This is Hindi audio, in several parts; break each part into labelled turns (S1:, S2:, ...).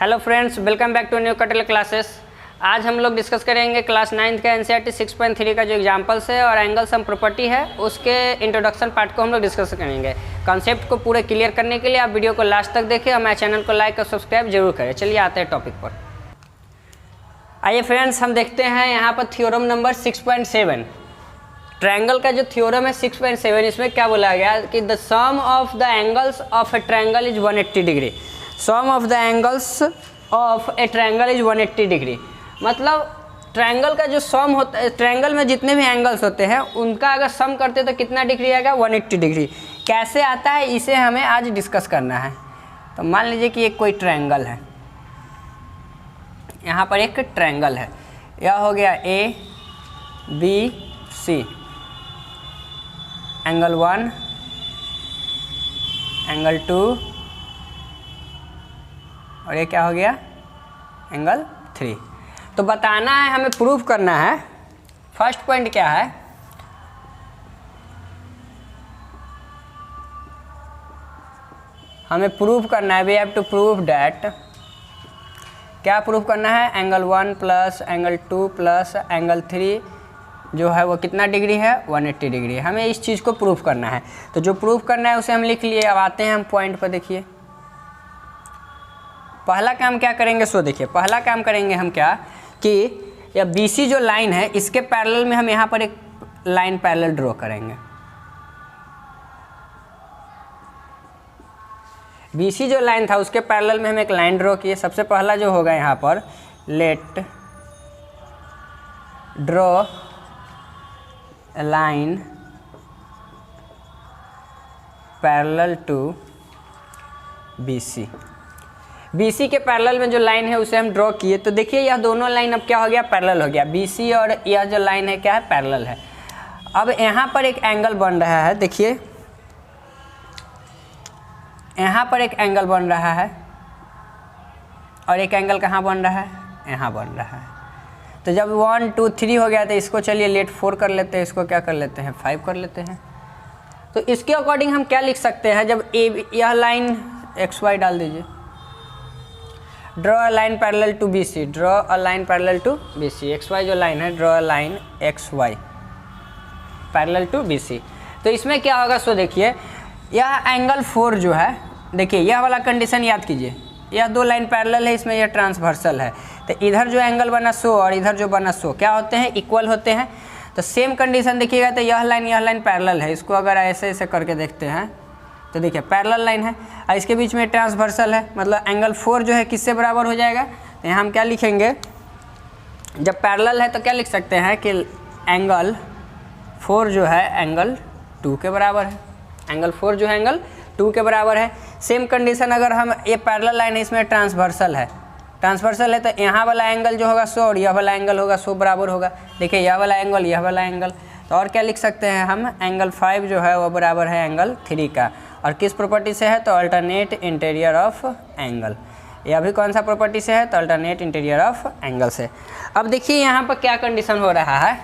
S1: Hello friends, welcome back to new कटल क्लासेस। आज हम लोग डिस्कस करेंगे क्लास 9th का एनसीईआरटी 6.3 का जो एग्जाम्पल्स है और एंगल सम प्रॉपर्टी है उसके इंट्रोडक्शन पार्ट को हम लोग डिस्कस करेंगे। कॉन्सेप्ट को पूरे क्लियर करने के लिए आप वीडियो को लास्ट तक देखें और मेरे चैनल को लाइक और सब्सक्राइब जरूर करें। चलिए आते हैं टॉपिक पर। आइए फ्रेंड्स, हम देखते हैं यहाँ पर थ्योरम नंबर 6.7। ट्रायंगल का जो थ्योरम है 6.7, इसमें क्या बोला गया कि the sum of the angles of a triangle is 180 degree. Sum of the angles of a triangle is 180 degree. मतलब ट्रायंगल का जो सम होता है, ट्रायंगल में जितने भी एंगल्स होते हैं उनका अगर सम करते तो कितना डिग्री आएगा? 180 डिग्री। कैसे आता है इसे हमें आज डिस्कस करना है। तो मान लीजिए कि एक कोई ट्रायंगल है, यहाँ पर एक ट्रायंगल है, यह हो गया A B C, angle 1, angle 2 और ये क्या हो गया? एंगल 3। तो बताना है, हमें प्रूफ करना है। फर्स्ट पॉइंट क्या है? हमें प्रूफ करना है, we have to prove that. क्या प्रूफ करना है? Angle 1 plus angle 2 plus angle 3 जो है वो कितना डिग्री है? 180 डिग्री। हमें इस चीज़ को प्रूफ करना है। तो जो प्रूफ करना है उसे हम लिख लिए। अब आते हैं हम पॉइंट पर। देखिए पहला काम क्या करेंगे, सो देखिए पहला काम करेंगे हम क्या कि यह BC जो लाइन है इसके पैरेलल में हम यहाँ पर एक लाइन पैरेलल ड्रॉ करेंगे। BC जो लाइन था उसके पैरेलल में हम एक लाइन ड्रॉ किए। सबसे पहला जो होगा यहाँ पर, let draw line parallel to BC। BC के पैरेलल में जो लाइन है उसे हम ड्रॉ किए। तो देखिए यह दोनों लाइन अब क्या हो गया? पैरेलल हो गया। BC और यह जो लाइन है क्या है? पैरेलल है। अब यहाँ पर एक एंगल बन रहा है। देखिए यहाँ पर एक एंगल बन रहा है और एक एंगल कहाँ बन रहा है? यहाँ बन रहा है। तो जब 1 2 3 हो गया तो इसको चलिए लेट 4 कर लेते हैं, इसको क्या कर लेते हैं? 5 कर लेते हैं। तो इसके अकॉर्डिंग हम क्या लिख सकते हैं? जब यह लाइन XY डाल दीजिए, draw a line parallel to BC, draw a line parallel to BC। XY जो लाइन है, draw a line XY parallel to BC। तो इसमें क्या होगा? सो देखिए यह एंगल 4 जो है, देखिए यह वाला कंडीशन याद कीजिए, यह दो लाइन पैरेलल है, इसमें यह ट्रांसवर्सल है। तो इधर जो एंगल बना सो और इधर जो बना सो क्या होते हैं? इक्वल होते हैं। तो सेम कंडीशन देखिएगा तो यह लाइन पैरेलल है। इसको अगर ऐसे ऐसे करके देखते हैं तो देखिए पैरेलल लाइन है और इसके बीच में ट्रांसवर्सल है। मतलब एंगल 4 जो है किससे बराबर हो जाएगा? तो यहाँ हम क्या लिखेंगे? जब पैरेलल है तो क्या लिख सकते हैं कि एंगल 4 जो है एंगल 2 के बराबर है। एंगल 4 जो है एंगल 2 के बराबर है। सेम कंडीशन अगर हम, ये पैरेलल लाइन है, इसमें ट्रांसवर्सल है, ट्रांसवर्सल है तो यहाँ वाला एंगल जो होगा 100 और यह वाला एंगल होगा 100 बराबर होगा। देखिए यह वाला एंगल, यह वाला एंगल। तो और क्या लिख सकते हैं हम? एंगल 5 जो है वो बराबर है एंगल 3 का। और किस प्रॉपर्टी से है? तो अल्टरनेट इंटीरियर ऑफ एंगल। यह भी कौन सा प्रॉपर्टी से है? तो अल्टरनेट इंटीरियर ऑफ एंगल से। अब देखिए यहाँ पर क्या कंडीशन हो रहा है।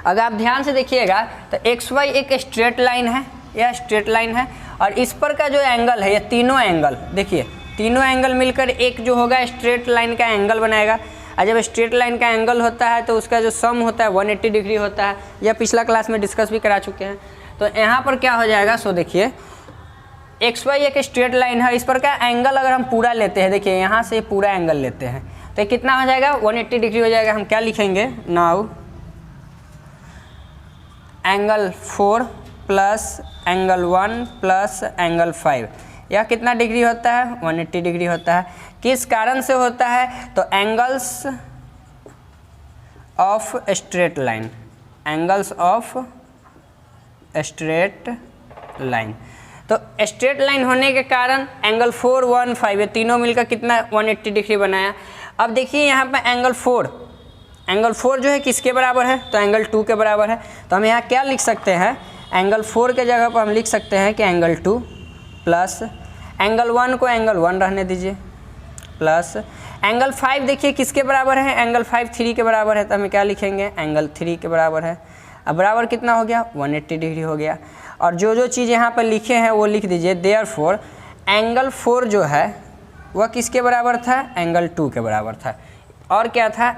S1: अगर आप ध्यान से देखिएगा तो XY एक स्ट्रेट लाइन है, यह स्ट्रेट लाइन है और इस पर का जो एंगल है, ये तीनों एंगल, देखिए तीनों एंगल मिलकर एक जो होगा स्ट्रेट लाइन का एंगल बनाएगा। और जब स्ट्रेट लाइन का एंगल होता है तो उसका जो सम होता है 180 डिग्री होता है। यह पिछला क्लास में डिस्कस भी करा चुके हैं। तो यहाँ पर क्या हो जाएगा? सो देखिए XY एक स्ट्रेट लाइन है, इस पर का एंगल अगर हम पूरा लेते हैं, देखिए यहाँ से पूरा एंगल लेते हैं तो ये कितना हो जाएगा? 180 डिग्री हो जाएगा। हम क्या लिखेंगे? Now angle 4 plus angle 1 plus angle 5, यह कितना डिग्री होता है? 180 डिग्री होता है। किस कारण से होता है? तो angles of straight line, angles of straight line. तो स्ट्रेट लाइन होने के कारण एंगल 4 1 5 ये तीनों मिलकर कितना 180 डिग्री बनाया। अब देखिए यहाँ पर एंगल 4 जो है किसके बराबर है? तो एंगल 2 के बराबर है। तो हम यहाँ क्या लिख सकते हैं? एंगल 4 के जगह पर हम लिख सकते हैं कि एंगल 2 प्लस एंगल 1 को एंगल 1 रहने दीजिए, प्लस एंगल 5 देखिए किसके बराबर है? एंगल 5 3 के बराबर है। तो हमें क्या लिखेंगे? एंगल 3 के बराबर है। अब बराबर कितना हो गया? 180 डिग्री हो गया। और जो जो चीज़ यहाँ पर लिखे हैं वो लिख दीजिए। देयरफॉर एंगल 4 जो है वह किसके बराबर था, एंगल 2 के बराबर था। और क्या था,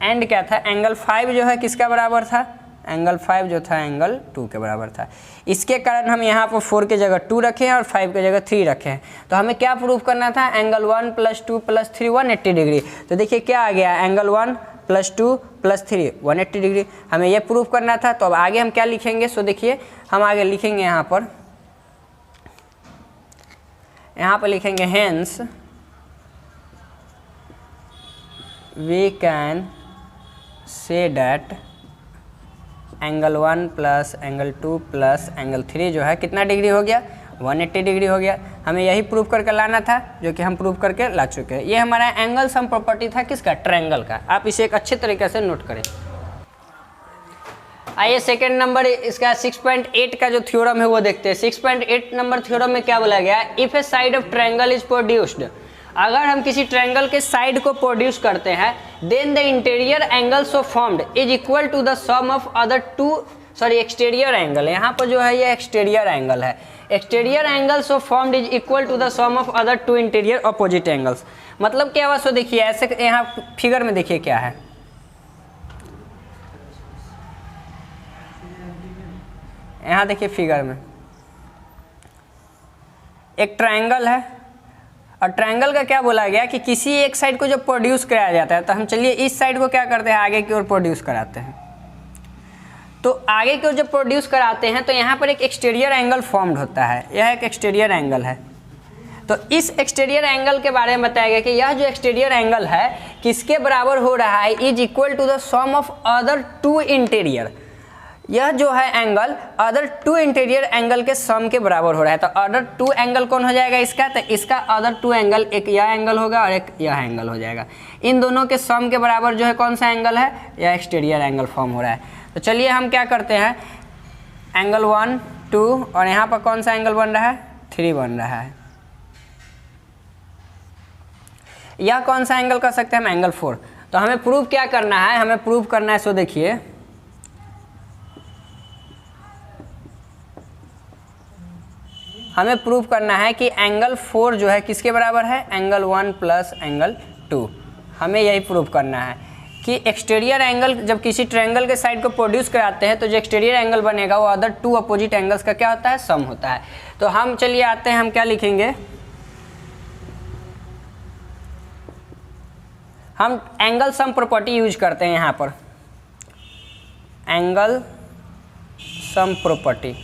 S1: एंड क्या था, एंगल 5 जो है किसका बराबर था, एंगल 5 जो था एंगल 2 के बराबर था। इसके कारण हम यहाँ पर 4 की जगह 2 रखे हैं और 5 की जगह 3 रखे हैं। तो हमें क्या प्रूव करना था, एंगल 1 + 2 + 3 180 डिग्री। तो देखिए क्या आ गया, एंगल 1 + 2 + 3 180 डिग्री, हमें ये प्रूव करना था। तो अब आगे हम क्या लिखेंगे, सो देखिए हम आगे लिखेंगे यहाँ पर लिखेंगे hence we can say that angle 1 + angle 2 + angle 3 जो है कितना डिग्री हो गया, 180 डिग्री हो गया। हमें यही प्रूव करके लाना था, जो कि हम प्रूव करके ला चुके हैं। ये हमारा एंगल सम प्रॉपर्टी था किसका, ट्रायंगल का। आप इसे एक अच्छे तरीके से नोट करें। आइए सेकंड नंबर इसका 6.8 का जो थ्योरम है वो देखते हैं। 6.8 नंबर थ्योरम में क्या बोला गया, if A side of triangle is produced, अगर हम किसी ट्रायंगल के साइड को प्रोड्यूस करते हैं, then the interior angle so formed is equal to the sum of other two, sorry exterior angle, यहाँ पर जो है ये एक्सटीरियर एंगल है, exterior angle so formed is equal to the sum of other two interior opposite angles. मतलब क्या हुआ, सो देखिए ऐसे यहाँ फिगर में देखिए क्या है, यहाँ देखिए फिगर में एक ट्रायंगल है, और ट्रायंगल का क्या बोला गया कि किसी एक साइड को जब प्रोड्यूस कराया जाता है, तो हम चलिए इस साइड को क्या करते हैं, आगे की ओर प्रोड्यूस कराते हैं। तो आगे की ओर जब प्रोड्यूस कराते हैं तो यहाँ पर एक एक्सटीरियर एंगल फॉर्म्ड होता है, यह एक एक्सटीरियर एंगल है। तो इस एक्सटीरियर एंगल के बारे में बताया गया कि यह जो एक्सटीरियर एंगल है किसके बराबर हो रहा है, is equal to the sum of other two interior, यह जो है angle other two interior angle के सम के बराबर हो रहा है। तो अदर टू एंगल कौन हो जाएगा इसका, तो इसका अदर टू एंगल एक यह एंगल होगा और एक यह एंगल हो जाएगा। इन दोनों के सम के बराबर जो है कौन सा एंगल है, यह एक्सटीरियर एंगल फॉर्म हो रहा है। तो चलिए हम क्या करते हैं, एंगल 1 2 और यहाँ पर कौन सा एंगल बन रहा है, 3 बन रहा है। यह कौन सा एंगल कर सकते हैं हम, एंगल 4। तो हमें प्रूव क्या करना है, हमें प्रूव करना है, सो देखिए हमें प्रूव करना है कि एंगल 4 जो है किसके बराबर है, एंगल 1 + एंगल 2। हमें यही प्रूव करना है कि एक्सटीरियर एंगल जब किसी ट्रायंगल के साइड को प्रोड्यूस कराते हैं तो जो एक्सटीरियर एंगल बनेगा वो अदर टू अपोजिट एंगल्स का क्या होता है, सम होता है। तो हम चलिए आते हैं, हम क्या लिखेंगे, हम एंगल सम प्रॉपर्टी यूज करते हैं यहाँ पर, angle sum property.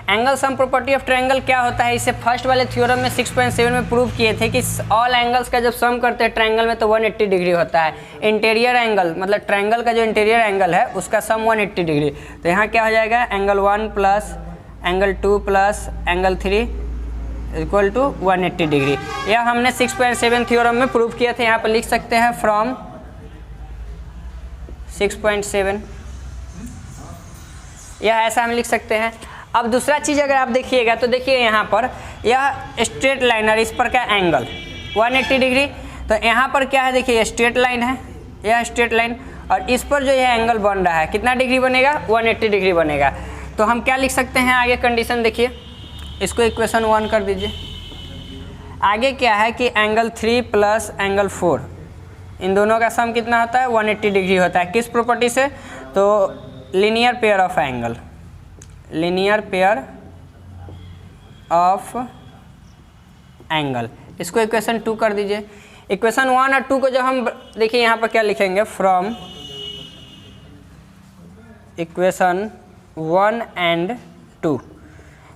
S1: Angle sum property of triangle क्या होता है, इसे फर्स्ट वाले थ्योरम में 6.7 में प्रूव किए थे कि ऑल एंगल्स का जब सम करते हैं ट्रायंगल में तो 180 डिग्री होता है। इंटीरियर एंगल मतलब ट्रायंगल का जो इंटीरियर एंगल है उसका सम 180 डिग्री। तो यहाँ क्या हो जाएगा, एंगल 1 + एंगल 2 + एंगल 3 इक्वल टू 180 डिग्री। यह हमने 6.7 थ्योरम में प्रूव किया था। यहाँ पर लिख सकते हैं फ्रॉम 6.7, यह ऐसा हम लिख सकते हैं। अब दूसरा चीज़ अगर आप देखिएगा तो देखिए यहाँ पर यह स्ट्रेट लाइन और इस पर क्या एंगल 180 डिग्री। तो यहाँ पर क्या है, देखिए स्ट्रेट लाइन है, यह स्ट्रेट लाइन, और इस पर जो यह एंगल बन रहा है कितना डिग्री बनेगा, 180 डिग्री बनेगा। तो हम क्या लिख सकते हैं आगे कंडीशन, देखिए इसको इक्वेशन 1 कर दीजिए। आगे क्या है कि एंगल 3 + एंगल 4 इन दोनों का सम कितना होता है, 180 डिग्री होता है। किस प्रॉपर्टी से, तो linear pair of angle, linear pair of angle. इसको इक्वेशन 2 कर दीजिए। इक्वेशन 1 और 2 को जब हम देखिए यहाँ पर क्या लिखेंगे, फ्रॉम इक्वेशन 1 एंड 2।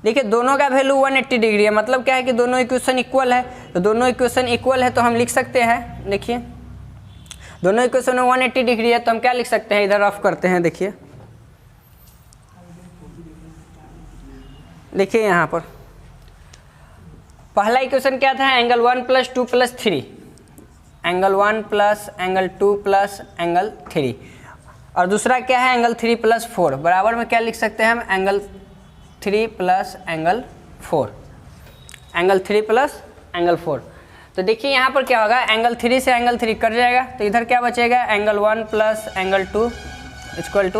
S1: देखिए दोनों का वैल्यू 180 डिग्री है, मतलब क्या है कि दोनों इक्वेशन इक्वल है। तो दोनों इक्वेशन इक्वल है तो हम लिख सकते हैं, देखिए दोनों इक्वेशन में 180 डिग्री है तो हम क्या लिख सकते हैं, इधर रफ करते हैं। देखिए देखिए यहाँ पर पहला इक्वेशन क्या था, एंगल 1 + 2 + 3, एंगल 1 + एंगल 2 + एंगल 3, और दूसरा क्या है एंगल 3 + 4। बराबर में क्या लिख सकते हैं हम, एंगल 3 + एंगल 4, एंगल 3 + एंगल 4। तो देखिए यहाँ पर क्या होगा, एंगल 3 से एंगल 3 कट जाएगा, तो इधर क्या बचेगा, एंगल 1 + एंगल 2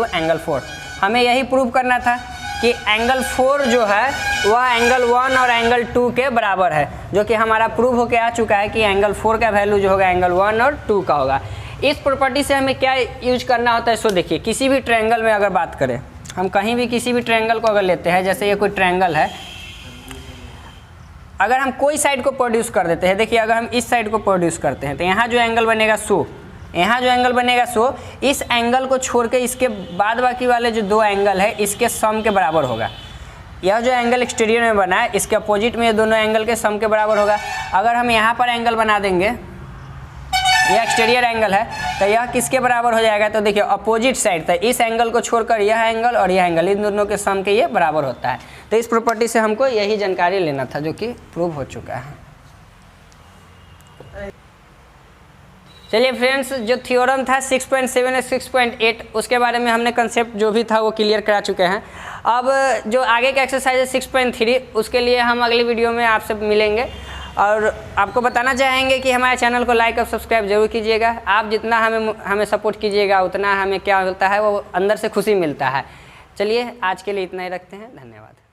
S1: = एंगल 4। हमें यही प्रूव करना था कि एंगल 4 जो है वह एंगल 1 और एंगल 2 के बराबर है, जो कि हमारा प्रूव होके आ चुका है कि एंगल 4 का वैल्यू जो होगा एंगल 1 और 2 का होगा। इस प्रॉपर्टी से हमें क्या यूज करना होता है, सो देखिए किसी भी ट्रायंगल में अगर बात करें, हम कहीं भी किसी भी ट्रायंगल को अगर लेते हैं, जैसे ये कोई ट्रायंगल है, अगर हम कोई साइड को प्रोड्यूस कर देते हैं, देखिए अगर हम इस साइड को प्रोड्यूस करते हैं तो यहाँ जो एंगल बनेगा सो, यहाँ जो एंगल बनेगा सो, इस एंगल को छोड़ के इसके बाद बाकी वाले जो 2 एंगल है इसके सम के बराबर होगा। यह जो एंगल एक्सटीरियर में बना है इसके अपोजिट में ये दोनों एंगल के सम के बराबर होगा। अगर हम यहाँ पर एंगल बना देंगे, यह एक्सटीरियर एंगल है, तो यह किसके बराबर हो जाएगा, तो देखिए अपोजिट साइड, तो इस एंगल को छोड़कर यह एंगल और यह एंगल इन दोनों के सम के ये बराबर होता है। तो इस प्रॉपर्टी से हमको यही जानकारी लेना था, जो कि प्रूव हो चुका है। चलिए फ्रेंड्स, जो थ्योरम था 6.7 और 6.8 उसके बारे में हमने कंसेप्ट जो भी था वो क्लियर करा चुके हैं। अब जो आगे का एक्सरसाइज है 6.3 उसके लिए हम अगली वीडियो में आपसे मिलेंगे, और आपको बताना चाहेंगे कि हमारे चैनल को लाइक और सब्सक्राइब जरूर कीजिएगा। आप जितना हमें सपोर्ट कीजिएगा उतना हमें क्या होता है, वो अंदर से खुशी मिलता है। चलिए आज के लिए इतना ही रखते हैं, धन्यवाद।